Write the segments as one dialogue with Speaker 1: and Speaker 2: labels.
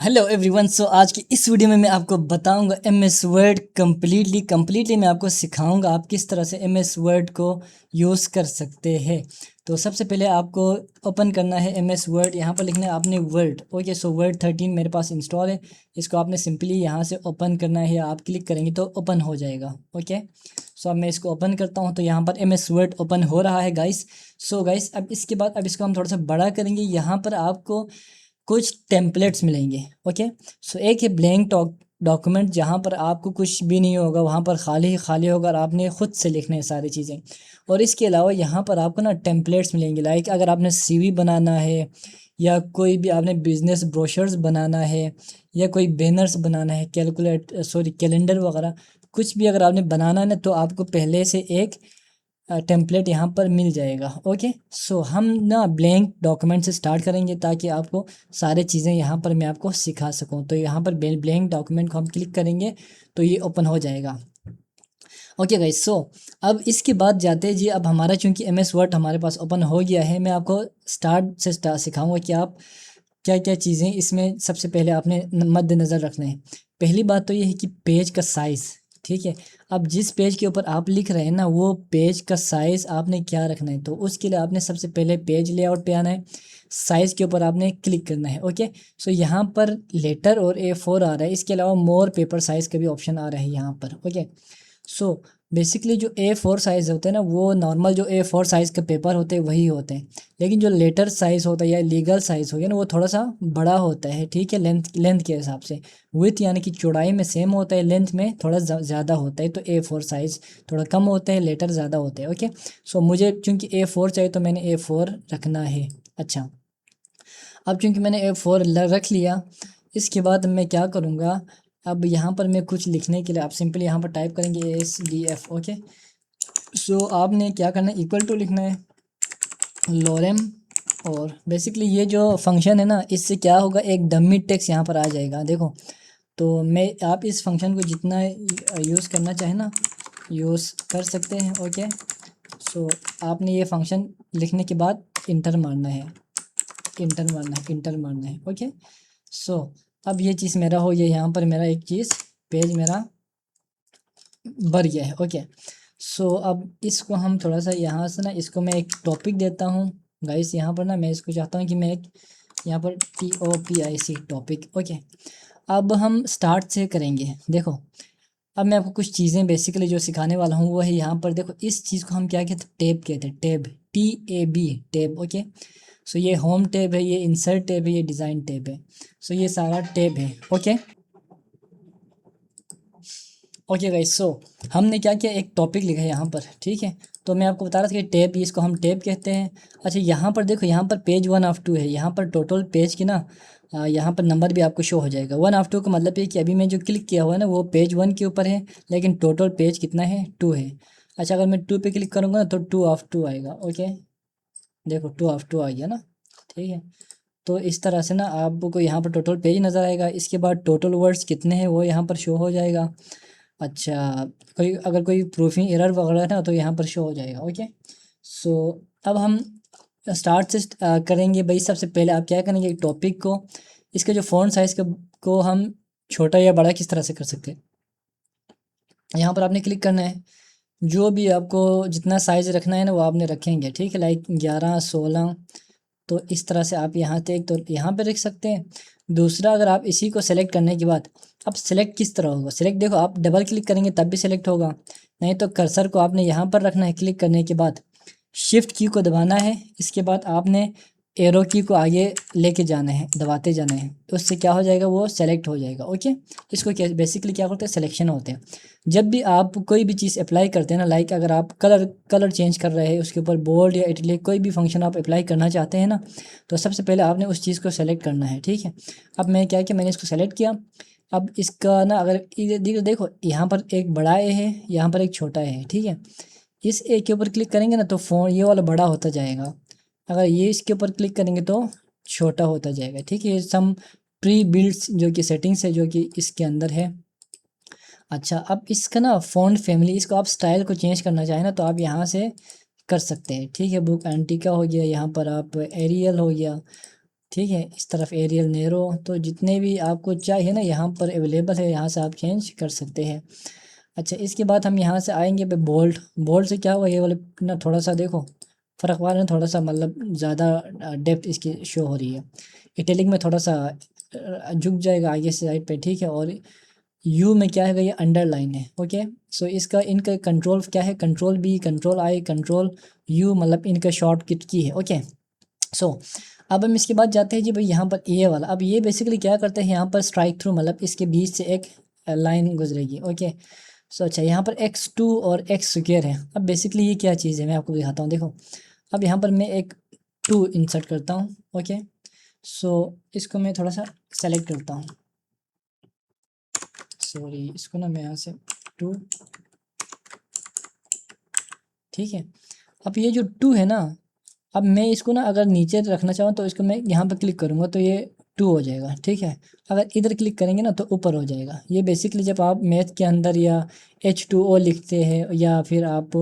Speaker 1: Hello everyone. सो आज की इस वीडियो में मैं आपको बताऊंगा एम एस वर्ड कम्प्लीटली मैं आपको सिखाऊंगा आप किस तरह से एम एस वर्ड को यूज़ कर सकते हैं। तो सबसे पहले आपको ओपन करना है एम एस वर्ड। यहाँ पर लिखना है आपने वर्ड। ओके, सो वर्ड 13 मेरे पास इंस्टॉल है। इसको आपने सिंपली यहाँ से ओपन करना है या आप क्लिक करेंगे तो ओपन हो जाएगा। ओके, सो अब मैं इसको ओपन करता हूँ तो यहाँ पर एम एस वर्ड ओपन हो रहा है गाइस। सो गाइस, अब इसके बाद अब इसको हम थोड़ा सा बड़ा करेंगे। यहाँ पर आपको कुछ टेम्पलेट्स मिलेंगे। ओके, सो एक है ब्लैंक डॉक्यूमेंट, जहाँ पर आपको कुछ भी नहीं होगा, वहाँ पर खाली ही खाली होगा और आपने ख़ुद से लिखना है सारी चीज़ें। और इसके अलावा यहाँ पर आपको ना टेम्पलेट्स मिलेंगे, लाइक अगर आपने सीवी बनाना है या कोई भी आपने बिजनेस ब्रोशर्स बनाना है या कोई बैनर्स बनाना है, कैलेंडर वगैरह कुछ भी अगर आपने बनाना है ना, तो आपको पहले से एक टेम्पलेट यहाँ पर मिल जाएगा। ओके, सो हम ना ब्लैंक डॉक्यूमेंट से स्टार्ट करेंगे ताकि आपको सारे चीज़ें यहाँ पर मैं आपको सिखा सकूँ। तो यहाँ पर ब्लैंक डॉक्यूमेंट को हम क्लिक करेंगे तो ये ओपन हो जाएगा। ओके गाइस, सो अब इसके बाद जाते हैं जी। अब हमारा चूंकि एम एस वर्ड हमारे पास ओपन हो गया है, मैं आपको स्टार्ट सिखाऊंगा कि आप क्या क्या चीज़ें इसमें सबसे पहले आपने मद्देनज़र रखना है। पहली बात तो ये है कि पेज का साइज़। ठीक है, अब जिस पेज के ऊपर आप लिख रहे हैं ना, वो पेज का साइज़ आपने क्या रखना है, तो उसके लिए आपने सबसे पहले पेज लेआउट पे आना है। साइज़ के ऊपर आपने क्लिक करना है। ओके, सो यहाँ पर लेटर और A4 आ रहा है, इसके अलावा मोर पेपर साइज़ का भी ऑप्शन आ रहा है यहाँ पर। ओके, सो बेसिकली जो A4 साइज़ होते हैं ना, वो नॉर्मल जो A4 साइज़ के पेपर होते हैं वही होते हैं। लेकिन जो लेटर साइज़ होता है या लीगल साइज़ हो गया ना, वो थोड़ा सा बड़ा होता है। ठीक है, लेंथ के हिसाब से। विथ यानी कि चौड़ाई में सेम होता है, लेंथ में थोड़ा ज़्यादा होता है। तो A4 साइज़ थोड़ा कम होता है, लेटर ज़्यादा होते हैं। ओके, सो मुझे चूँकि A4 चाहिए तो मैंने A4 रखना है। अच्छा, अब चूँकि मैंने A4 रख लिया, इसके बाद मैं क्या करूँगा, अब यहाँ पर मैं कुछ लिखने के लिए आप सिंपली यहाँ पर टाइप करेंगे ASDF। ओके, सो आपने क्या करना है, इक्वल टू लिखना है लोरेम। और बेसिकली ये जो फंक्शन है ना, इससे क्या होगा, एक डमी टेक्स्ट यहाँ पर आ जाएगा। देखो, तो मैं आप इस फंक्शन को जितना यूज़ करना चाहे ना यूज़ कर सकते हैं। ओके, सो आपने ये फंक्शन लिखने के बाद इंटर मारना है, इंटर मारना है। ओके, सो अब ये चीज़ मेरा हो गया। यहाँ पर मेरा एक चीज़ पेज मेरा भर गया है। ओके, सो अब इसको हम थोड़ा सा यहाँ से ना, इसको मैं एक टॉपिक देता हूँ गाइस। यहाँ पर ना मैं इसको चाहता हूँ कि मैं एक यहाँ पर TOPIC टॉपिक। ओके, अब हम स्टार्ट से करेंगे। देखो, अब मैं आपको कुछ चीज़ें बेसिकली जो सिखाने वाला हूँ वो है यहाँ पर। देखो, इस चीज़ को हम क्या कहते हैं, टैब कहते हैं, tab, TAB, tab. Okay, so ये होम टैब है, ये इंसर्ट टैब है, ये डिज़ाइन टैब है। सो ये सारा टैब है। ओके, ओके गाइस, सो हमने क्या किया, एक टॉपिक लिखा है यहाँ पर। ठीक है, तो मैं आपको बता रहा था कि टैब, इसको हम टैब कहते हैं। अच्छा, यहाँ पर देखो, यहाँ पर पेज 1 ऑफ 2 है। यहाँ पर टोटल पेज की ना यहाँ पर नंबर भी आपको शो हो जाएगा। 1 ऑफ 2 का मतलब ये कि अभी मैं जो क्लिक किया हुआ है ना, वो पेज 1 के ऊपर है, लेकिन टोटल पेज कितना है, 2 है। अच्छा, अगर मैं 2 पे क्लिक करूँगा ना तो 2 ऑफ 2 आएगा। ओके, देखो 2 ऑफ 2 आ गया ना। ठीक है, तो इस तरह से ना आपको यहाँ पर टोटल पेज नज़र आएगा। इसके बाद टोटल वर्ड्स कितने हैं वो यहाँ पर शो हो जाएगा। अच्छा, कोई अगर कोई प्रूफिंग एरर वगैरह है ना तो यहाँ पर शो हो जाएगा। ओके, सो अब हम स्टार्ट से करेंगे भाई। सबसे पहले आप क्या करेंगे, टॉपिक को, इसके जो फ़ॉन्ट साइज़ को हम छोटा या बड़ा किस तरह से कर सकते हैं, यहाँ पर आपने क्लिक करना है। जो भी आपको जितना साइज़ रखना है ना वो आपने रखेंगे। ठीक है, लाइक 11, 16, तो इस तरह से आप यहाँ तक तो यहाँ पे रख सकते हैं। दूसरा, अगर आप इसी को सेलेक्ट करने के बाद अब सेलेक्ट किस तरह होगा, सेलेक्ट देखो, आप डबल क्लिक करेंगे तब भी सेलेक्ट होगा, नहीं तो कर्सर को आपने यहाँ पर रखना है। क्लिक करने के बाद शिफ्ट की को दबाना है, इसके बाद आपने एरो की को आगे लेके जाना है, दबाते जाना है, तो उससे क्या हो जाएगा, वो सेलेक्ट हो जाएगा। ओके, इसको क्या बेसिकली क्या होता है, सिलेक्शन होते हैं। जब भी आप कोई भी चीज़ अप्लाई करते हैं ना, लाइक अगर आप कलर चेंज कर रहे हैं, उसके ऊपर बोल्ड या इटलिक कोई भी फंक्शन आप अप्लाई करना चाहते हैं ना, तो सबसे पहले आपने उस चीज़ को सेलेक्ट करना है। ठीक है, अब मैं क्या किया, मैंने इसको सेलेक्ट किया। अब इसका ना अगर देखो, यहाँ पर एक बड़ा ए है, यहाँ पर एक छोटा ए है। ठीक है, इस ए के ऊपर क्लिक करेंगे ना तो फ़ोन ये वाला बड़ा होता जाएगा, अगर ये इसके ऊपर क्लिक करेंगे तो छोटा होता जाएगा। ठीक है, ये सम प्री बिल्ड्स जो कि सेटिंग्स है जो कि इसके अंदर है। अच्छा, अब इसका ना फ़ॉन्ट फैमिली, इसको आप स्टाइल को चेंज करना चाहें ना तो आप यहाँ से कर सकते हैं। ठीक है, बुक एंटिका हो गया, यहाँ पर आप एरियल हो गया, ठीक है। इस तरफ एरियल नैरो, तो जितने भी आपको चाहिए ना यहाँ पर अवेलेबल है, यहाँ से आप चेंज कर सकते हैं। अच्छा, इसके बाद हम यहाँ से आएंगे पे बोल्ट। बोल्ट से क्या हुआ, ये वाले ना थोड़ा सा देखो फ़र्क हुआ है, थोड़ा सा मतलब ज़्यादा डेप्थ इसकी शो हो रही है। इटैलिक में थोड़ा सा झुक जाएगा आगे से साइड पे, ठीक है। और यू में क्या है, ये अंडरलाइन है। ओके, सो इसका इनका कंट्रोल क्या है, control B, control I, control U, मतलब इनका शॉर्टकट की है। ओके, सो अब हम इसके बाद जाते हैं जी भाई यहाँ पर ए वाला। अब ये बेसिकली क्या करते हैं, यहाँ पर स्ट्राइक थ्रू, मतलब इसके बीच से एक लाइन गुजरेगी। ओके, सो अच्छा, यहाँ पर x2 और x स्क्वायर है। अब बेसिकली ये क्या चीज़ है, मैं आपको दिखाता हूँ। देखो, अब यहाँ पर मैं एक 2 इंसर्ट करता हूँ। ओके, सो इसको मैं थोड़ा सा सेलेक्ट करता हूँ, सॉरी, इसको ना मैं यहाँ से 2, ठीक है। अब ये जो 2 है ना, अब मैं इसको ना अगर नीचे रखना चाहूँ तो इसको मैं यहाँ पर क्लिक करूँगा तो ये 2 हो जाएगा, ठीक है। अगर इधर क्लिक करेंगे ना तो ऊपर हो जाएगा। ये बेसिकली जब आप मैथ के अंदर या H2O लिखते हैं, या फिर आप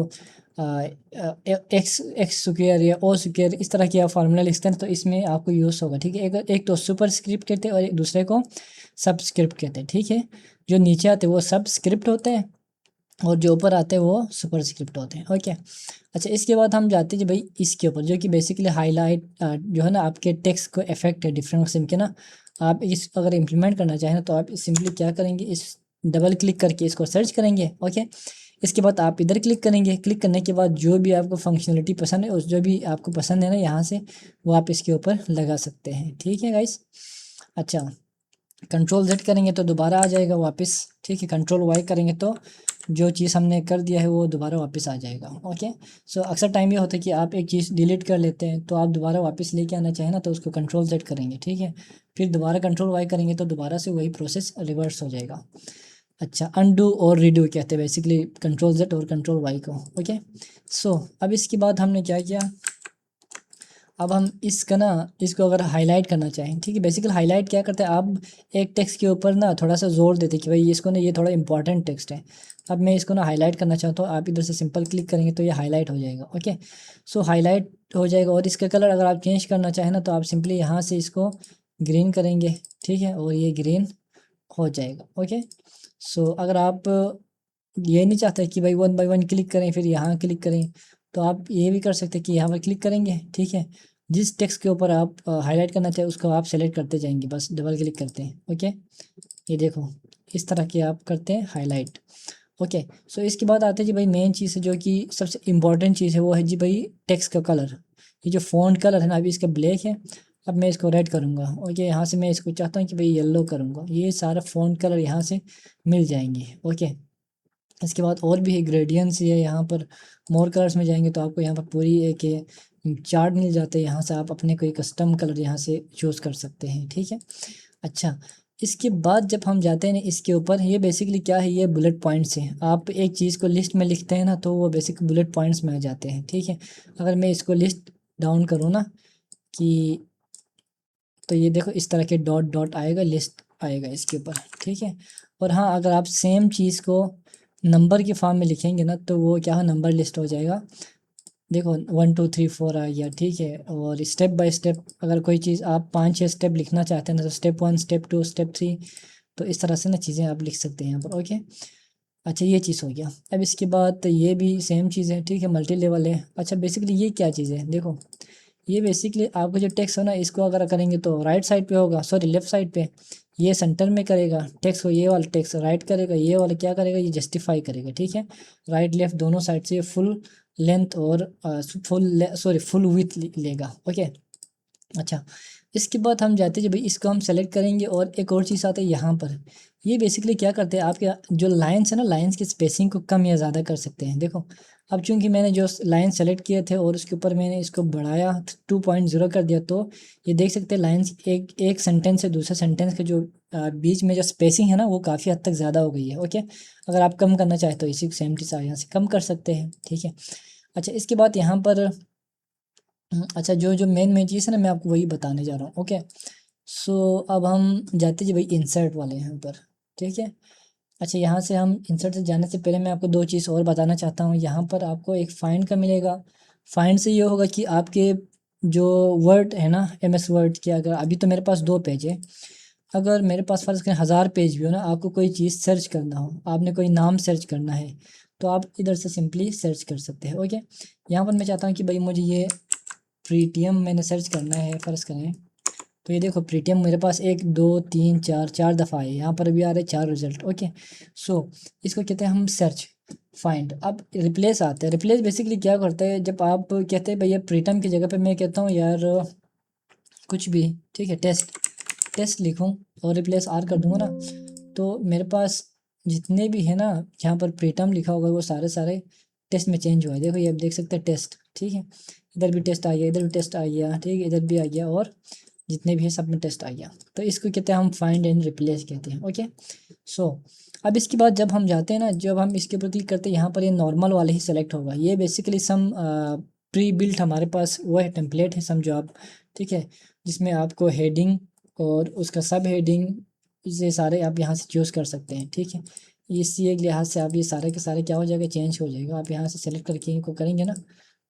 Speaker 1: एक्स स्क्वायर या ओ स्क्वायर इस तरह की आप फार्मूला लिखते हैं तो इसमें आपको यूज़ होगा, ठीक है। एक तो सुपर स्क्रिप्ट कहते हैं और एक दूसरे को सबस्क्रिप्ट कहते हैं, ठीक है। जो नीचे आते हैं वो सबस्क्रिप्ट होते हैं और जो ऊपर आते हैं वो सुपर स्क्रिप्ट होते हैं। ओके, अच्छा, इसके बाद हम जाते हैं जी भाई इसके ऊपर, जो कि बेसिकली हाईलाइट जो है ना आपके टेक्स्ट को इफेक्ट है डिफरेंट किस्म के ना। आप इस अगर इम्प्लीमेंट करना चाहें ना तो आप सिंपली क्या करेंगे, इस डबल क्लिक करके इसको सर्च करेंगे। ओके, इसके बाद आप इधर क्लिक करेंगे। क्लिक करने के बाद जो भी आपको फंक्शनलिटी पसंद है, उस जो भी आपको पसंद है ना यहाँ से वो आप इसके ऊपर लगा सकते हैं, ठीक है गाइस। अच्छा, कंट्रोल Z करेंगे तो दोबारा आ जाएगा वापस, ठीक है। कंट्रोल Y करेंगे तो जो चीज़ हमने कर दिया है वो दोबारा वापस आ जाएगा। ओके, सो अक्सर टाइम ये होता है कि आप एक चीज़ डिलीट कर लेते हैं तो आप दोबारा वापस लेके आना चाहें ना तो उसको कंट्रोल Z करेंगे, ठीक है। फिर दोबारा कंट्रोल Y करेंगे तो दोबारा से वही प्रोसेस रिवर्स हो जाएगा। अच्छा, अनडू और रीडू कहते हैं बेसिकली कंट्रोल Z और कंट्रोल Y को। ओके, सो अब इसके बाद हमने क्या किया, अब हम इसका ना इसको अगर हाईलाइट करना चाहें, ठीक है। बेसिकली हाईलाइट क्या करते हैं, आप एक टेक्स्ट के ऊपर ना थोड़ा सा जोर देते हैं कि भाई इसको ना ये थोड़ा इंपॉर्टेंट टेक्स्ट है। अब मैं इसको ना हाईलाइट करना चाहता हूँ, आप इधर से सिंपल क्लिक करेंगे तो ये हाईलाइट हो जाएगा। ओके, सो हाईलाइट हो जाएगा। और इसका कलर अगर आप चेंज करना चाहें ना तो आप सिंपली यहाँ से इसको ग्रीन करेंगे, ठीक है, और ये ग्रीन हो जाएगा। ओके, सो अगर आप ये नहीं चाहते कि भाई 1 बाय 1 क्लिक करें फिर यहाँ क्लिक करें, तो आप ये भी कर सकते हैं कि यहाँ पर क्लिक करेंगे, ठीक है। जिस टेक्स्ट के ऊपर आप हाईलाइट करना चाहें उसको आप सेलेक्ट करते जाएंगे, बस डबल क्लिक करते हैं। ओके, ये देखो इस तरह के आप करते हैं हाईलाइट। ओके, सो इसके बाद आते हैं जी भाई मेन चीज़ है जो कि सबसे इम्पॉर्टेंट चीज़ है, वो है जी भाई टेक्स्ट का कलर। ये जो फ़ॉन्ट कलर है ना, अभी इसका ब्लैक है, अब मैं इसको रेड करूँगा। ओके, यहाँ से मैं इसको चाहता हूँ कि भाई येलो करूँगा, ये सारा फ़ॉन्ट कलर यहाँ से मिल जाएंगे। ओके, इसके बाद और भी है ग्रेडियंट्स, ये यहाँ पर मोर कलर्स में जाएंगे तो आपको यहाँ पर पूरी एक चार्ट मिल जाता है, यहाँ से आप अपने कोई कस्टम कलर यहाँ से चूज़ कर सकते हैं, ठीक है। अच्छा, इसके बाद जब हम जाते हैं ना इसके ऊपर, ये बेसिकली क्या है, ये बुलेट पॉइंट्स हैं। आप एक चीज़ को लिस्ट में लिखते हैं ना तो वो बेसिक बुलेट पॉइंट्स में आ जाते हैं, ठीक है। अगर मैं इसको लिस्ट डाउन करूँ ना कि, तो ये देखो इस तरह के डॉट डॉट आएगा, लिस्ट आएगा इसके ऊपर, ठीक है। और हाँ, अगर आप सेम चीज़ को नंबर के फॉर्म में लिखेंगे ना तो वो क्या है, नंबर लिस्ट हो जाएगा। देखो 1 2 3 4 आ गया, ठीक है। और स्टेप बाय स्टेप अगर कोई चीज़ आप 5 6 स्टेप लिखना चाहते हैं ना तो स्टेप 1 स्टेप 2 स्टेप 3, तो इस तरह से ना चीज़ें आप लिख सकते हैं यहाँ पर। ओके, अच्छा, ये चीज़ हो गया। अब इसके बाद ये भी सेम चीज़ है, ठीक है, मल्टी लेवल है। अच्छा, बेसिकली ये क्या चीज़ है, देखो ये बेसिकली आपका जो टेक्स्ट हो ना इसको अगर करेंगे तो राइट साइड पे होगा, सॉरी लेफ्ट साइड पे, ये सेंटर में करेगा टेक्स्ट को, ये वाला टेक्स्ट राइट करेगा, ये वाला क्या करेगा, ये जस्टिफाई करेगा, ठीक है। राइट लेफ्ट दोनों साइड से फुल लेंथ और फुल विथ लेगा। ओके, अच्छा, इसके बाद हम जाते हैं जब भाई इसको हम सेलेक्ट करेंगे और एक और चीज़ आता है यहाँ पर। ये बेसिकली क्या करते हैं, आपके जो लाइन्स है ना, लाइन्स की स्पेसिंग को कम या ज़्यादा कर सकते हैं। देखो, अब चूंकि मैंने जो लाइन सेलेक्ट किए थे और उसके ऊपर मैंने इसको बढ़ाया 2.0 कर दिया, तो ये देख सकते हैं लाइन्स एक एक सेंटेंस से दूसरे सेंटेंस के जो बीच में जो स्पेसिंग है ना वो काफ़ी हद तक ज़्यादा हो गई है। ओके, अगर आप कम करना चाहें तो इसी सेम चीज़ यहाँ से कम कर सकते हैं, ठीक है। अच्छा, इसके बाद यहाँ पर अच्छा, जो जो मेन चीज़ है ना मैं आपको वही बताने जा रहा हूँ। ओके, सो अब हम जाते जी भाई इंसर्ट वाले हैं ऊपर, ठीक है। अच्छा, यहाँ से हम इंसर्ट से जाने से पहले मैं आपको दो चीज़ और बताना चाहता हूँ। यहाँ पर आपको एक फाइंड का मिलेगा। फाइंड से ये होगा कि आपके जो वर्ड है ना MS वर्ड के, अगर अभी तो मेरे पास 2 पेज है, अगर मेरे पास फ़र्ज़ करें 1000 पेज भी हो ना, आपको कोई चीज़ सर्च करना हो, आपने कोई नाम सर्च करना है, तो आप इधर से सिंपली सर्च कर सकते हैं। ओके, यहाँ पर मैं चाहता हूँ कि भाई मुझे ये प्रीटियम मैंने सर्च करना है फ़र्ज़ करें, तो ये देखो प्रीटियम मेरे पास 1 2 3 4 दफ़ा है, यहाँ पर भी आ रहे 4 रिजल्ट। ओके, सो इसको कहते हैं हम सर्च फाइंड। अब रिप्लेस आता है, रिप्लेस बेसिकली क्या करता है, जब आप कहते हैं भैया प्रीटम की जगह पे मैं कहता हूँ यार कुछ भी, ठीक है, टेस्ट टेस्ट लिखूँ और रिप्लेस आर कर दूंगा ना, तो मेरे पास जितने भी है ना जहाँ पर प्रीटम लिखा होगा वो सारे सारे टेस्ट में चेंज हुआ है। देखो ये आप देख सकते हैं टेस्ट, ठीक है, इधर भी टेस्ट आ गया, इधर भी टेस्ट आ गया, ठीक है, इधर भी आ गया, और जितने भी है सब में टेस्ट आ गया। तो इसको कहते हैं हम फाइंड एंड रिप्लेस कहते हैं। ओके, सो अब इसके बाद जब हम जाते हैं ना, जब हम इसके ऊपर क्लिक करते हैं, यहाँ पर ये नॉर्मल वाले ही सेलेक्ट होगा। ये बेसिकली सम प्री बिल्ट हमारे पास वो है, टेम्पलेट है समझो आप, ठीक है, जिसमें आपको हेडिंग और उसका सब हेडिंग ये सारे आप यहाँ से चूज़ कर सकते हैं। ठीक है, इसी एक लिहाज से आप ये सारे के सारे क्या हो जाएगा, चेंज हो जाएगा। आप यहाँ से सेलेक्ट करके इनको करेंगे ना,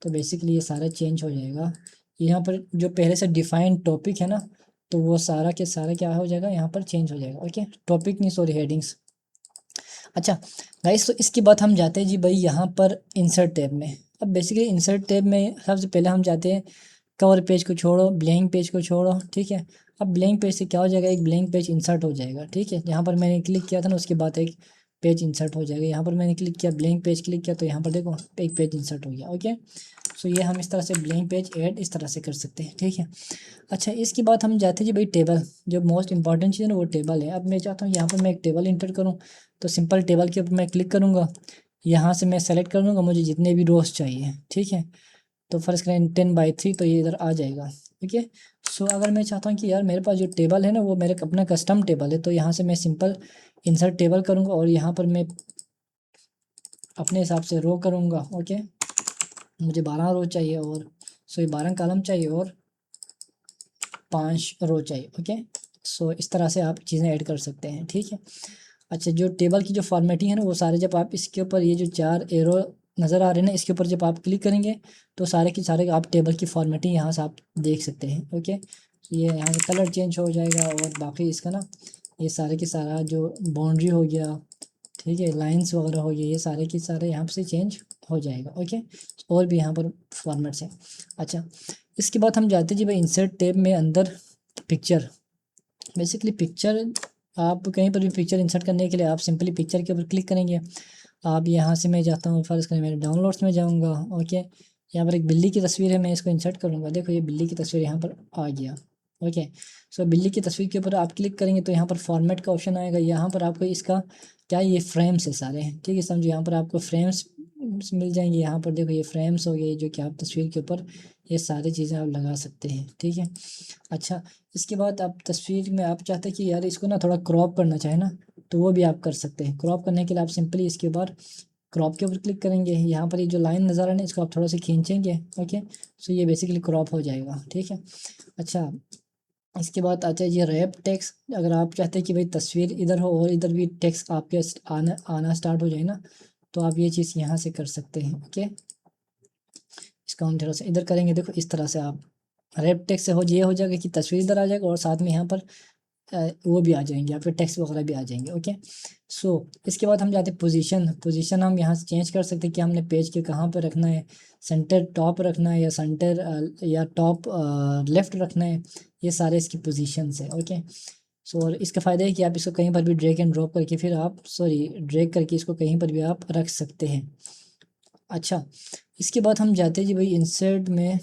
Speaker 1: तो बेसिकली ये सारा चेंज हो जाएगा। यहाँ पर जो पहले से डिफाइंड टॉपिक है ना, तो वो सारा के सारा क्या हो जाएगा, यहाँ पर चेंज हो जाएगा। ओके, टॉपिक नहीं सॉरी हेडिंग्स। अच्छा गाइस, तो इसके बाद हम जाते हैं जी भाई यहाँ पर इंसर्ट टैब में। अब बेसिकली इंसर्ट टैब में सबसे पहले हम जाते हैं, कवर पेज को छोड़ो, ब्लैंक पेज को छोड़ो, ठीक है। अब ब्लैंक पेज से क्या हो जाएगा, एक ब्लैंक पेज इंसर्ट हो जाएगा। ठीक है, यहाँ पर मैंने क्लिक किया था ना, उसके बाद एक पेज इंसर्ट हो जाएगा। यहाँ पर मैंने क्लिक किया, ब्लैंक पेज क्लिक किया, तो यहाँ पर देखो एक पेज इंसर्ट हो गया। ओके, सो ये हम इस तरह से ब्लैंक पेज ऐड इस तरह से कर सकते हैं। ठीक है, अच्छा इसके बाद हम जाते हैं जी भाई टेबल। जो मोस्ट इंपॉर्टेंट चीज़ है ना वो टेबल है। अब मैं चाहता हूँ यहाँ पर मैं एक टेबल इंटर करूँ, तो सिंपल टेबल के ऊपर मैं क्लिक करूँगा, यहाँ से मैं सेलेक्ट कर लूँगा मुझे जितने भी रोज चाहिए। ठीक है, तो फर्स्ट करें 10/3, तो ये इधर आ जाएगा। ठीक है, सो अगर मैं चाहता हूँ कि यार मेरे पास जो टेबल है ना वो मेरे अपना कस्टम टेबल है, तो यहाँ से मैं सिंपल इंसर्ट टेबल करूँगा और यहाँ पर मैं अपने हिसाब से रो करूँगा। ओके, मुझे 12 रो चाहिए, और सो ये 12 कॉलम चाहिए और 5 रो चाहिए। ओके, सो इस तरह से आप चीज़ें ऐड कर सकते हैं। ठीक है, अच्छा जो टेबल की जो फॉर्मेटिंग है ना वो सारे, जब आप इसके ऊपर ये जो 4 एरो नज़र आ रहे हैं ना, इसके ऊपर जब आप क्लिक करेंगे तो सारे के सारे आप टेबल की फॉर्मेटिंग यहाँ से आप देख सकते हैं। ओके, ये यहाँ से कलर चेंज हो जाएगा, और बाकी इसका ना ये सारे के सारा जो बाउंड्री हो गया, ठीक है, लाइंस वगैरह हो गए, ये सारे के सारे यहाँ से चेंज हो जाएगा। ओके, और भी यहाँ पर फॉर्मेट्स हैं। अच्छा इसके बाद हम जाते हैं जी भाई इंसर्ट टैब में अंदर पिक्चर। बेसिकली पिक्चर, आप कहीं पर भी पिक्चर इंसर्ट करने के लिए आप सिंपली पिक्चर के ऊपर क्लिक करेंगे। आप यहाँ से मैं जाता हूँ फर्स्ट करें मेरे डाउनलोड्स में जाऊँगा। ओके, यहाँ पर एक बिल्ली की तस्वीर है, मैं इसको इंसर्ट करूँगा। देखो ये बिल्ली की तस्वीर यहाँ पर आ गया। ओके, सो बिल्ली की तस्वीर के ऊपर आप क्लिक करेंगे तो यहाँ पर फॉर्मेट का ऑप्शन आएगा। यहाँ पर आपको इसका क्या, ये फ्रेम्स है सारे हैं, ठीक है, समझो यहाँ पर आपको फ्रेम्स मिल जाएंगे। यहाँ पर देखो ये फ्रेम्स हो गए जो कि आप तस्वीर के ऊपर ये सारी चीज़ें आप लगा सकते हैं। ठीक है, अच्छा इसके बाद आप तस्वीर में आप चाहते हैं कि यार इसको ना थोड़ा क्रॉप करना चाहे ना, तो वो भी आप कर सकते हैं। क्रॉप करने के लिए आप सिंपली इसके ऊपर क्रॉप के ऊपर क्लिक करेंगे। यहाँ पर ये जो लाइन नज़र आ रहा है ना, इसको आप थोड़ा सा खींचेंगे। ओके, सो ये बेसिकली क्रॉप हो जाएगा। ठीक है, अच्छा इसके बाद आता है ये रैप टेक्स्ट। अगर आप चाहते हैं कि भाई तस्वीर इधर हो और इधर भी टेक्स्ट आपके आना आना स्टार्ट हो जाए ना, तो आप ये चीज़ यहाँ से कर सकते हैं। ओके, इसको हम थोड़ा सा इधर करेंगे, देखो इस तरह से आप रैप टेक्स्ट से हो ये हो जाएगा कि तस्वीर इधर आ जाएगा और साथ में यहाँ पर वो भी आ जाएंगे, या फिर टेक्स्ट वगैरह भी आ जाएंगे। ओके, सो इसके बाद हम जाते हैं पोजीशन। पोजीशन हम यहाँ से चेंज कर सकते हैं कि हमने पेज के कहाँ पर रखना है, सेंटर टॉप रखना है या सेंटर या टॉप लेफ्ट रखना है, ये सारे इसकी पोजीशंस है। ओके, सो और इसका फ़ायदा है कि आप इसको कहीं पर भी ड्रैग एंड ड्रॉप करके फिर आप ड्रैग करके इसको कहीं पर भी आप रख सकते हैं। अच्छा इसके बाद हम जाते हैं जी भाई इंसर्ट में।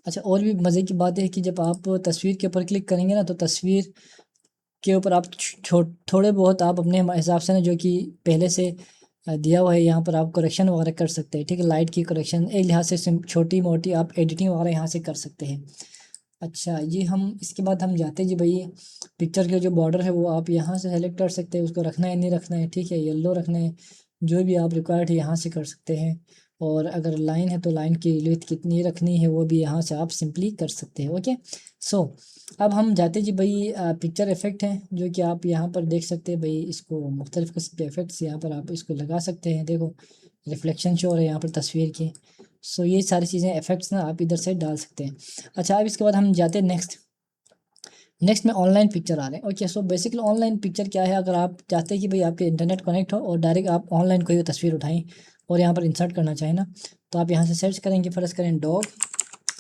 Speaker 1: अच्छा और भी मज़े की बात है कि जब आप तस्वीर के ऊपर क्लिक करेंगे ना, तो तस्वीर के ऊपर आप थोड़े बहुत आप अपने हिसाब से ना, जो कि पहले से दिया हुआ है, यहाँ पर आप करेक्शन वगैरह कर सकते हैं। ठीक है, लाइट की करेक्शन एक लिहाज से छोटी मोटी आप एडिटिंग वगैरह यहाँ से कर सकते हैं। अच्छा ये हम इसके बाद हम जाते हैं जी भाई पिक्चर के जो बॉर्डर है वो आप यहाँ से सेलेक्ट कर सकते हैं, उसको रखना है नहीं रखना है। ठीक है, येलो रखना है, जो भी आप रिक्वायर्ड है यहाँ से कर सकते हैं। और अगर लाइन है तो लाइन की विड्थ कितनी रखनी है वो भी यहाँ से आप सिंपली कर सकते हैं। ओके, सो अब हम जाते जी भाई पिक्चर इफेक्ट हैं, जो कि आप यहाँ पर देख सकते हैं भाई, इसको मुख्तलिफ़ किस्म के इफेक्ट्स यहाँ पर आप इसको लगा सकते हैं। देखो रिफ्लेक्शन शो हो रहा है यहाँ पर तस्वीर की। सो ये सारी चीज़ें इफेक्ट्स ना आप इधर से डाल सकते हैं। अच्छा, अब इसके बाद हम जाते हैं नेक्स्ट में ऑनलाइन पिक्चर आ रहे हैं। Okay, so basically online picture क्या है, अगर आप चाहते हैं कि भाई आपके इंटरनेट कनेक्ट हो और डायरेक्ट आप ऑनलाइन कोई भी तस्वीर उठाएं और यहाँ पर इंसर्ट करना चाहें ना, तो आप यहाँ से सर्च करेंगे, फर्स्ट करें डॉग।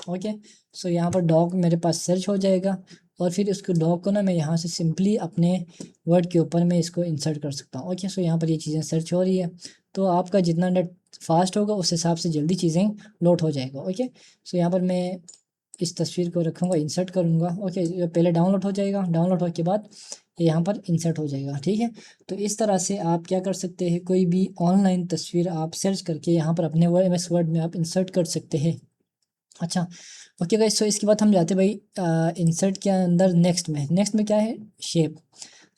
Speaker 1: ओके, सो यहाँ पर डॉग मेरे पास सर्च हो जाएगा और फिर उसको डॉग को ना मैं यहाँ से सिंपली अपने वर्ड के ऊपर मैं इसको इंसर्ट कर सकता हूँ। ओके, सो यहाँ पर ये चीज़ें सर्च हो रही है, तो आपका जितना नेट फास्ट होगा उस हिसाब से जल्दी चीज़ें लोड हो जाएगा। ओके, सो यहाँ पर मैं इस तस्वीर को रखूँगा, इंसर्ट करूँगा। ओके, ये पहले डाउनलोड हो जाएगा, डाउनलोड होने के बाद ये यहाँ पर इंसर्ट हो जाएगा। ठीक है, तो इस तरह से आप क्या कर सकते हैं, कोई भी ऑनलाइन तस्वीर आप सर्च करके यहाँ पर अपने वर्ड MS वर्ड में आप इंसर्ट कर सकते हैं। अच्छा, ओके गाइस, सो इसके बाद हम जाते हैं भाई इंसर्ट के अंदर नेक्स्ट में क्या है, शेप।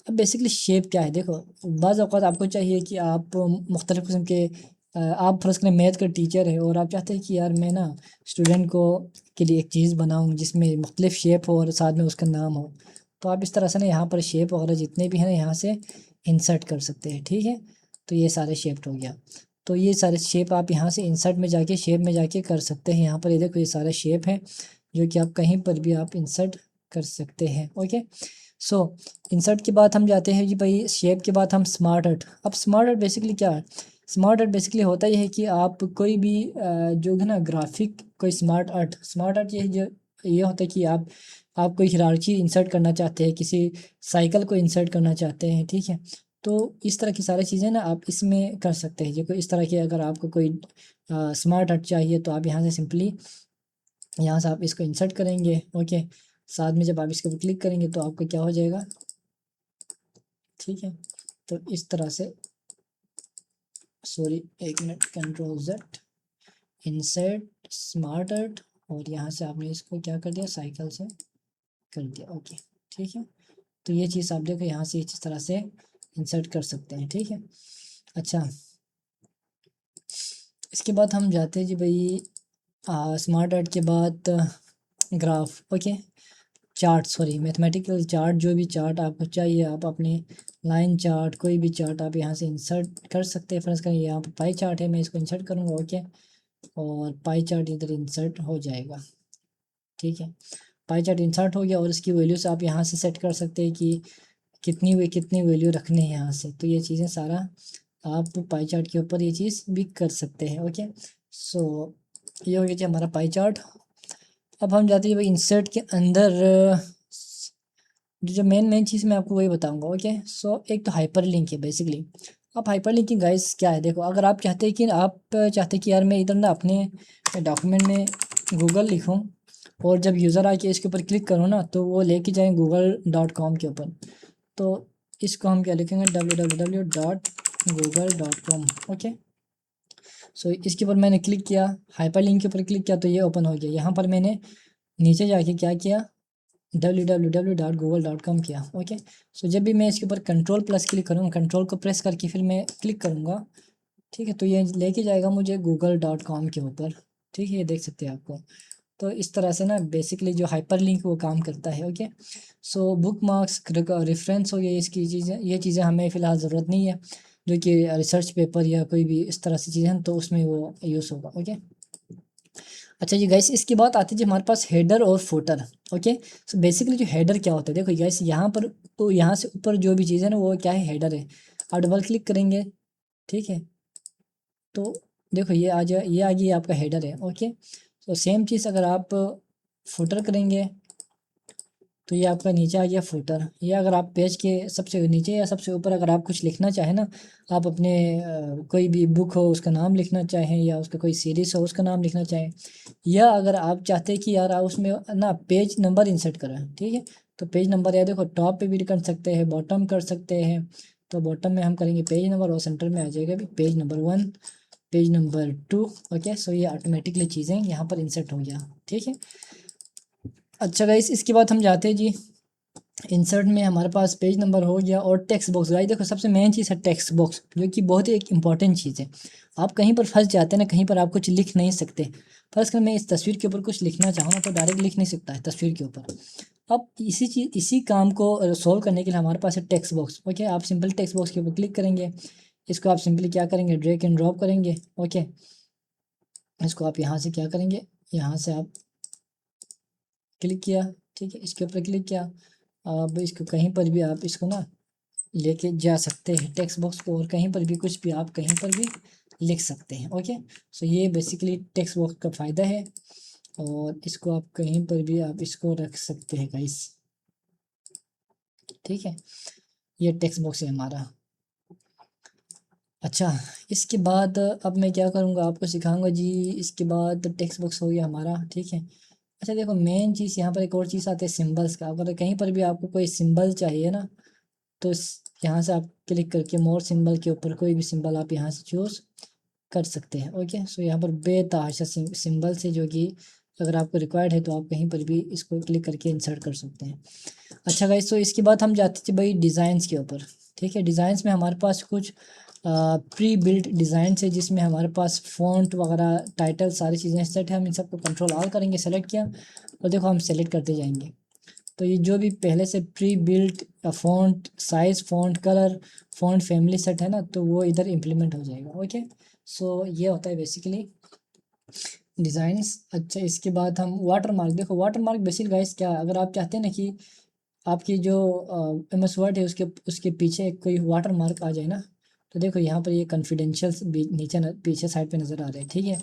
Speaker 1: अब बेसिकली शेप क्या है, देखो बाज़ औक़ात आपको चाहिए कि आप मुख्तलिफ़ किस्म के आप फ़र्ज़ करें मैथ का टीचर है और आप चाहते हैं कि यार मैं ना स्टूडेंट को के लिए एक चीज़ बनाऊँ जिसमें मुख्तलिफ़ शेप हो और साथ में उसका नाम हो, तो आप इस तरह से ना यहाँ पर शेप वगैरह जितने भी हैं ना यहाँ से इंसर्ट कर सकते हैं। ठीक है, तो ये सारे शेप हो गया, तो ये सारे शेप आप यहाँ से इंसर्ट में जाके शेप में जाके कर सकते हैं। यहाँ पर ये देखो ये सारे शेप हैं जो कि आप कहीं पर भी आप इंसर्ट कर सकते हैं। ओके, सो इंसर्ट के बाद हम जाते हैं जी भाई शेप के बाद हम स्मार्ट आर्ट। अब स्मार्ट आर्ट बेसिकली क्या है, स्मार्ट आर्ट बेसिकली होता ये है कि आप कोई भी जो है ना ग्राफिक, कोई स्मार्ट आर्ट ये जो ये होता है कि आप कोई हिरार्ची इंसर्ट करना चाहते हैं, किसी साइकिल को इंसर्ट करना चाहते हैं। ठीक है, तो इस तरह की सारी चीज़ें ना आप इसमें कर सकते हैं। देखो इस तरह की अगर आपको कोई स्मार्ट आर्ट चाहिए तो आप यहाँ से सिंपली यहाँ से आप इसको इंसर्ट करेंगे। ओके, साथ में जब आप इसके ऊपर क्लिक करेंगे तो आपको क्या हो जाएगा, ठीक है, तो इस तरह से, सॉरी एक minute, control Z, insert smart art, और यहाँ से आपने इसको क्या कर दिया, साइकिल से कर दिया। ओके, ठीक है, तो ये चीज़ आप देखो यहाँ से इस तरह से इंसर्ट कर सकते हैं। ठीक है, अच्छा इसके बाद हम जाते हैं जी भाई स्मार्ट आर्ट के बाद graph. Okay, chart, sorry mathematical chart, जो भी चार्ट आपको चाहिए आप अपने लाइन चार्ट, कोई भी चार्ट आप यहाँ से इंसर्ट कर सकते हैं। फर्स्ट करें यहाँ पर पाई चार्ट है, मैं इसको इंसर्ट करूँगा। ओके, और पाई चार्ट इधर इंसर्ट हो जाएगा। ठीक है, पाई चार्ट इंसर्ट हो गया और इसकी वैल्यूज आप यहाँ से सेट कर सकते हैं कि कितनी वैल्यू रखनी है यहाँ से, तो ये चीज़ें सारा आप पाई चार्ट के ऊपर ये चीज़ भी कर सकते हैं। ओके, सो ये हो गया जी हमारा पाई चार्ट। अब हम जाते हैं भाई इंसर्ट के अंदर जो मेन चीज़ मैं आपको वही बताऊंगा। ओके, सो एक तो हाइपर लिंक है बेसिकली। अब हाइपर लिंकिंग गाइस क्या है, देखो अगर आप चाहते हैं कि यार मैं इधर ना अपने डॉक्यूमेंट में गूगल लिखूं और जब यूज़र आके इसके ऊपर क्लिक करूँ ना तो वो लेके जाए google.com के ऊपर, तो इसको हम क्या लिखेंगे, www.google.com। ओके, सो इसके ऊपर मैंने क्लिक किया, हाइपर लिंक के ऊपर क्लिक किया तो ये ओपन हो गया। यहाँ पर मैंने नीचे जाके क्या किया, www.google.com किया। ओके, सो जब भी मैं इसके ऊपर कंट्रोल+ क्लिक करूँगा, कंट्रोल को प्रेस करके फिर मैं क्लिक करूँगा, ठीक है, तो ये लेके जाएगा मुझे google.com के ऊपर। ठीक है, ये देख सकते हैं आपको। तो इस तरह से ना बेसिकली जो हाइपर लिंक वो काम करता है। Okay, so book marks reference हो गया, इसकी चीज़ें, ये चीज़ें हमें फ़िलहाल ज़रूरत नहीं है, जो कि रिसर्च पेपर या कोई भी इस तरह से चीज़ें हैं तो उसमें वो यूज़ होगा। ओके, अच्छा जी गाइस, इसके बाद आते हैं जी हमारे पास हेडर और फुटर। ओके, सो बेसिकली जो हेडर क्या होता है, देखो गाइस यहाँ पर, तो यहाँ से ऊपर जो भी चीज़ है ना वो क्या है, हेडर है। आप डबल क्लिक करेंगे, ठीक है, तो देखो ये आ गया आपका हेडर है। ओके, तो सेम चीज़ अगर आप फुटर करेंगे तो ये आपका नीचे आ गया फुटर। ये अगर आप पेज के सबसे नीचे या सबसे ऊपर अगर आप कुछ लिखना चाहें ना, आप अपने कोई भी बुक हो उसका नाम लिखना चाहें या उसका कोई सीरीज़ हो उसका नाम लिखना चाहें, या अगर आप चाहते हैं कि यार आप उसमें ना पेज नंबर इंसर्ट करें, ठीक है, तो पेज नंबर या देखो टॉप पे भी कर सकते हैं, बॉटम कर सकते हैं। तो बॉटम में हम करेंगे पेज नंबर और सेंटर में आ जाएगा भी page number 1, page number 2। Okay, so ये ऑटोमेटिकली चीज़ें यहाँ पर इंसर्ट हो गया। ठीक है, अच्छा गाइस, इसके बाद हम जाते हैं जी इंसर्ट में, हमारे पास पेज नंबर हो गया और टेक्स्ट बॉक्स। गाइस देखो सबसे मेन चीज़ है टेक्स्ट बॉक्स, जो कि बहुत ही एक इंपॉर्टेंट चीज़ है। आप कहीं पर फंस जाते हैं ना, कहीं पर आप कुछ लिख नहीं सकते, फर्स्ट कर मैं इस तस्वीर के ऊपर कुछ लिखना चाहूँ ना तो डायरेक्ट लिख नहीं सकता है तस्वीर के ऊपर। अब इसी काम को सॉल्व करने के लिए हमारे पास है टेक्स्ट बॉक्स। ओके, आप सिंपल टेक्स्ट बॉक्स के ऊपर क्लिक करेंगे, इसको आप सिंपली क्या करेंगे, ड्रैग एंड ड्रॉप करेंगे। ओके, इसको आप यहाँ से क्या करेंगे, यहाँ से आप क्लिक किया, ठीक है, इसके ऊपर क्लिक किया। अब इसको कहीं पर भी आप इसको ना लेके जा सकते हैं टेक्स्ट बॉक्स को, और कहीं पर भी कुछ भी आप कहीं पर भी लिख सकते हैं। ओके, सो ये बेसिकली टेक्स्ट बॉक्स का फ़ायदा है, और इसको आप कहीं पर भी आप इसको रख सकते हैं गाइस, ठीक है। ये टेक्स्ट बॉक्स है हमारा। अच्छा, इसके बाद अब मैं क्या करूँगा, आपको सिखाऊंगा जी। इसके बाद टेक्स्ट बॉक्स हो गया हमारा, ठीक है। अच्छा देखो, मेन चीज़ यहाँ पर एक और चीज़ आती है सिंबल्स का। अगर कहीं पर भी आपको कोई सिंबल चाहिए ना, तो यहाँ से आप क्लिक करके मोर सिंबल के ऊपर कोई भी सिंबल आप यहाँ से चूज़ कर सकते हैं। ओके, सो यहाँ पर बेतहाशा सिंबल से, जो कि अगर आपको रिक्वायर्ड है तो आप कहीं पर भी इसको क्लिक करके इंसर्ट कर सकते हैं। अच्छा गाइस, तो इसके बाद हम जाते थे भाई डिज़ाइंस के ऊपर, ठीक है। डिज़ाइंस में हमारे पास कुछ प्री बिल्ट डिज़ाइन है, जिसमें हमारे पास फ़ॉन्ट वगैरह टाइटल सारी चीज़ें सेट है। हम इन सबको कंट्रोल ऑल करेंगे, सेलेक्ट किया, और देखो हम सेलेक्ट करते जाएंगे। तो ये जो भी पहले से pre built font size, font colour, font family set है ना, तो वो इधर इम्प्लीमेंट हो जाएगा। ओके, सो ये होता है बेसिकली डिज़ाइंस। अच्छा, इसके बाद हम वाटर मार्क। देखो वाटर मार्क बेसिक गाइस क्या है, अगर आप चाहते हैं ना कि आपकी जो एम एस वर्ड है उसके उसके पीछे कोई वाटर मार्क आ जाए ना, तो देखो यहाँ पर ये कॉन्फिडेंशियल नीचे पीछे साइड पे नज़र आ रहा है, ठीक है।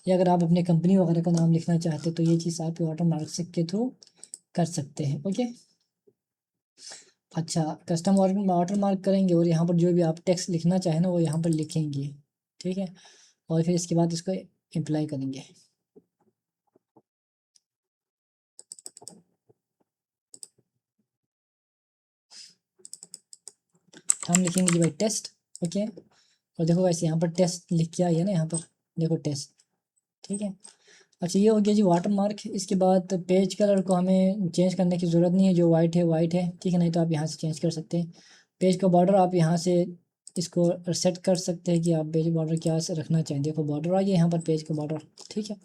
Speaker 1: या अगर आप अपने कंपनी वगैरह का नाम लिखना चाहते हैं तो ये चीज़ आप वाटर मार्क से के थ्रू कर सकते हैं। ओके, अच्छा, कस्टम वाटर मार्क करेंगे, और यहाँ पर जो भी आप टेक्स्ट लिखना चाहें ना वो यहाँ पर लिखेंगे, ठीक है। और फिर इसके बाद इसको अप्लाई करेंगे। हम लिखेंगे जी भाई टेस्ट। ओके, और देखो वैसे यहाँ पर टेस्ट लिख के आई है ना, यहाँ पर देखो टेस्ट, ठीक है। अच्छा, ये हो गया जी वाटर मार्क। इसके बाद पेज कलर को हमें चेंज करने की ज़रूरत नहीं है, जो वाइट है वाइट है, ठीक है। नहीं तो आप यहाँ से चेंज कर सकते हैं। पेज का बॉर्डर आप यहाँ से इसको सेट कर सकते हैं कि आप पेज बॉर्डर क्या से रखना चाहें। देखो बॉर्डर आ गया यहाँ पर पेज का बॉर्डर, ठीक है।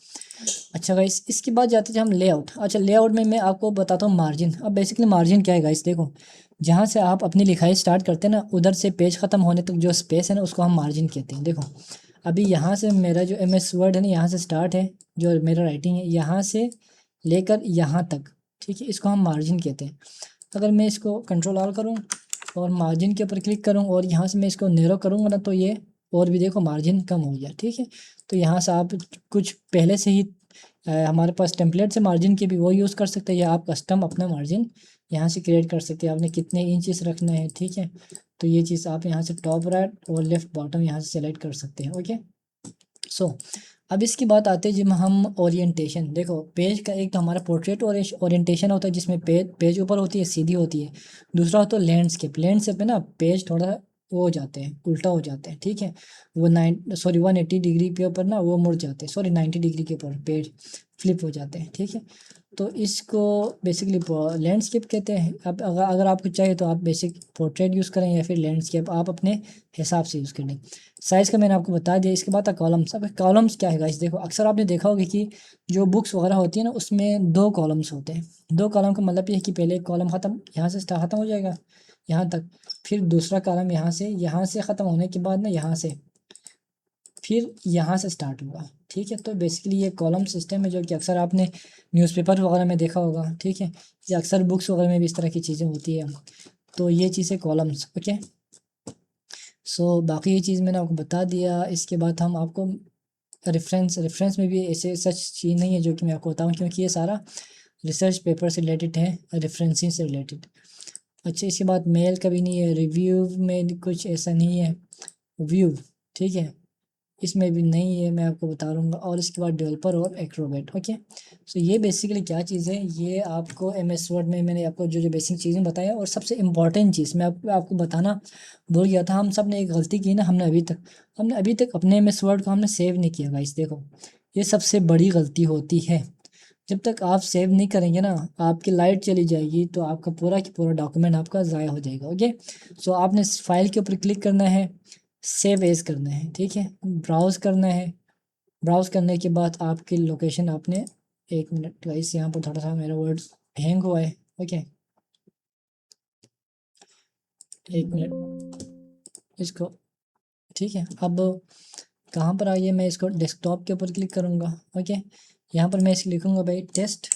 Speaker 1: अच्छा गाइस, इसके बाद जाते थे हम लेआउट। अच्छा, लेआउट में मैं आपको बताता हूँ मार्जिन। अब बेसिकली मार्जिन क्या है गाइस, देखो जहाँ से आप अपनी लिखाई स्टार्ट करते हैं ना, उधर से पेज ख़त्म होने तक जो स्पेस है ना, उसको हम मार्जिन कहते हैं। देखो अभी यहाँ से मेरा जो एम एस वर्ड है ना, यहाँ से स्टार्ट है, जो मेरा राइटिंग है यहाँ से लेकर यहाँ तक, ठीक है, इसको हम मार्जिन कहते हैं। अगर मैं इसको कंट्रोल ऑल करूँ और मार्जिन के ऊपर क्लिक करूँ, और यहाँ से मैं इसको नैरो करूँगा ना, तो ये और भी देखो मार्जिन कम हो गया, ठीक है। तो यहाँ से आप कुछ पहले से ही हमारे पास टेम्पलेट से मार्जिन के भी वो यूज़ कर सकते हैं, या आप कस्टम अपना मार्जिन यहाँ से क्रिएट कर सकते हैं। आपने कितने इंचेस रखना है, ठीक है। तो ये चीज़ आप यहाँ से टॉप राइट और लेफ्ट बॉटम यहाँ से सेलेक्ट कर सकते हैं। ओके, सो अब इसकी बात आते हैं जब हम ओरिएंटेशन। देखो पेज का एक तो हमारा पोर्ट्रेट और ओरिएंटेशन होता है, जिसमें पेज ऊपर होती है, सीधी होती है। दूसरा होता है लैंडस्केप। लैंडस्केप में ना पेज थोड़ा वो हो जाते हैं, उल्टा हो जाते हैं, ठीक है। वो 180 डिग्री के ऊपर ना वो मुड़ जाते हैं, सॉरी 90 डिग्री के ऊपर पेज फ्लिप हो जाते हैं, ठीक है। तो इसको बेसिकली लैंडस्केप कहते हैं। अब अगर आपको चाहिए तो आप बेसिक पोर्ट्रेट यूज़ करें, या फिर लैंडस्केप आप अपने हिसाब से यूज़ करें। साइज़ का मैंने आपको बता दिया। इसके बाद कॉलम्स। अब कॉलम्स क्या है गाइस, देखो अक्सर आपने देखा होगा कि जो बुक्स वगैरह होती है ना, उसमें 2 कॉलम्स होते हैं। 2 कॉलम का मतलब ये है कि पहले एक कॉलम ख़त्म यहाँ से ख़त्म हो जाएगा यहाँ तक, फिर दूसरा कॉलम यहाँ से ख़त्म होने के बाद ना यहाँ से फिर यहाँ से स्टार्ट होगा, ठीक है। तो बेसिकली ये कॉलम सिस्टम है, जो कि अक्सर आपने न्यूज़पेपर वगैरह में देखा होगा, ठीक है। या अक्सर बुक्स वगैरह में भी इस तरह की चीज़ें होती है। तो ये चीज़ है कॉलम्स। ओके, सो बाकी ये चीज़ मैंने आपको बता दिया। इसके बाद हम आपको रेफरेंस में भी ऐसे सच चीज़ नहीं है जो कि मैं आपको बताऊँ, क्योंकि ये सारा रिसर्च पेपर से रिलेटेड है, रेफरेंसिंग से रिलेटेड। अच्छा, इसके बाद मेल का भी नहीं है, रिव्यू में कुछ ऐसा नहीं है, व्यू, ठीक है, इसमें भी नहीं है, मैं आपको बता दूँगा। और इसके बाद डेवलपर और एक्रोबैट। ओके, सो ये बेसिकली क्या चीज़ है, ये आपको एम एस वर्ड में मैंने आपको जो जो बेसिक चीज़ें बताया। और सबसे इम्पॉर्टेंट चीज़ मैं आपको बताना भूल गया था। हम सब ने एक गलती की ना, हमने अभी तक अपने एम एस वर्ड को हमने सेव नहीं किया गाइस। देखो ये सबसे बड़ी गलती होती है। जब तक आप सेव नहीं करेंगे ना, आपकी लाइट चली जाएगी, तो आपका पूरा की पूरा डॉक्यूमेंट आपका ज़ाया हो जाएगा। ओके, सो आपने फाइल के ऊपर क्लिक करना है, सेव एज करना है, ठीक है, ब्राउज़ करना है। ब्राउज़ करने के बाद आपकी लोकेशन आपने, 1 मिनट गाइस, यहाँ पर थोड़ा सा मेरा वर्ड हैंग हुआ है। ओके, 1 मिनट इसको, ठीक है। अब कहाँ पर आइए, मैं इसको डेस्कटॉप के ऊपर क्लिक करूँगा। ओके, यहाँ पर मैं इसे लिखूँगा भाई टेस्ट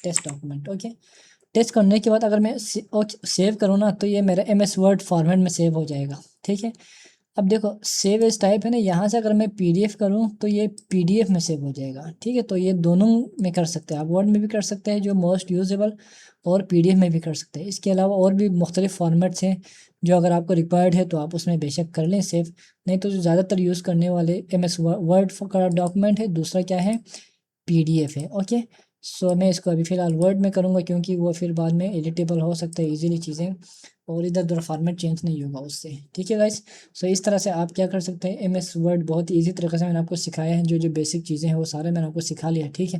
Speaker 1: डॉक्यूमेंट। ओके, टेस्ट करने के बाद अगर मैं सेव करूँ ना, तो ये मेरा MS वर्ड फॉर्मेट में सेव हो जाएगा। ठीक है, अब देखो सेव एज टाइप है ना, यहाँ से अगर मैं PDF करूँ तो ये PDF में सेव हो जाएगा। ठीक है, तो ये दोनों में कर सकते हैं आप, वर्ड में भी कर सकते हैं जो मोस्ट यूजेबल, और PDF में भी कर सकते हैं। इसके अलावा और भी मुख्तलिफ फॉर्मेट्स हैं जो अगर आपको रिक्वायर्ड है तो आप उसमें बेशक कर लें सेव। नहीं तो जो ज़्यादातर यूज़ करने वाले MS वर्ड का डॉक्यूमेंट है, दूसरा क्या है PDF है। ओके, सो मैं इसको अभी फ़िलहाल वर्ड में करूँगा क्योंकि वो फिर बाद में एडिटेबल हो सकता है ईज़िली चीज़ें, और इधर उधर फॉर्मेट चेंज नहीं होगा उससे। ठीक है गाइस, सो इस तरह से आप क्या कर सकते हैं, MS वर्ड बहुत ईजी तरीके से मैंने आपको सिखाया है। जो जो बेसिक चीज़ें हैं वो सारे मैंने आपको सिखा लिया है। ठीक है,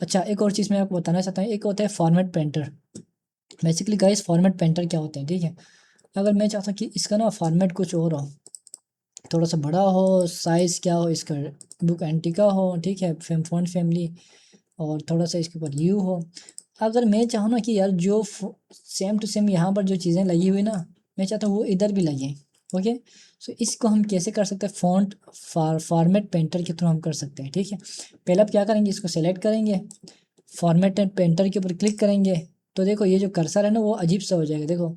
Speaker 1: अच्छा एक और चीज़ मैं आपको बताना चाहता हूँ, एक होता है format painter. Basically guys format painter क्या होते हैं, ठीक है, अगर मैं चाहता हूँ कि इसका ना फॉर्मेट कुछ और हो, थोड़ा सा बड़ा हो, साइज़ क्या हो इसका, बुक एंटिका हो, ठीक है, फॉन्ट फैमिली, और थोड़ा सा इसके ऊपर यू हो। अगर मैं चाहूँ ना कि यार जो सेम टू सेम यहाँ पर जो चीज़ें लगी हुई ना, मैं चाहता हूँ वो इधर भी लगे। ओके, सो इसको हम कैसे कर सकते हैं, फॉन्ट फॉर्मेट पेंटर के थ्रू हम कर सकते हैं। ठीक है, पहले आप क्या करेंगे, इसको सेलेक्ट करेंगे, फॉर्मेट एंड पेंटर के ऊपर क्लिक करेंगे, तो देखो ये जो कर्सर है ना वो अजीब सा हो जाएगा। देखो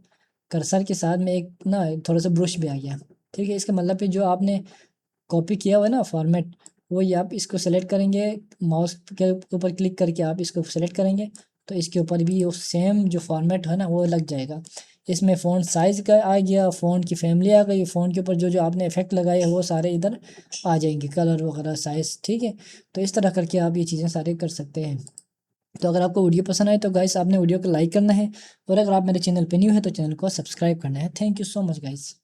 Speaker 1: कर्सर के साथ में एक ना थोड़ा सा ब्रश भी आ गया। ठीक है, इसका मतलब है जो आपने कॉपी किया हुआ है ना फॉर्मेट, वो ये आप इसको सेलेक्ट करेंगे, माउस के ऊपर क्लिक करके आप इसको सेलेक्ट करेंगे, तो इसके ऊपर भी वो सेम जो फॉर्मेट है ना वो लग जाएगा। इसमें फ़ॉन्ट साइज़ का आ गया, फ़ॉन्ट की फैमिली आ गई, फ़ॉन्ट के ऊपर जो जो आपने इफेक्ट लगाए हैं वो सारे इधर आ जाएंगे, कलर वगैरह साइज़। ठीक है, तो इस तरह करके आप ये चीज़ें सारे कर सकते हैं। तो अगर आपको वीडियो पसंद आए तो गाइस आपने वीडियो को लाइक करना है, और अगर आप मेरे चैनल पे न्यू है तो चैनल को सब्सक्राइब करना है। Thank you so much guys.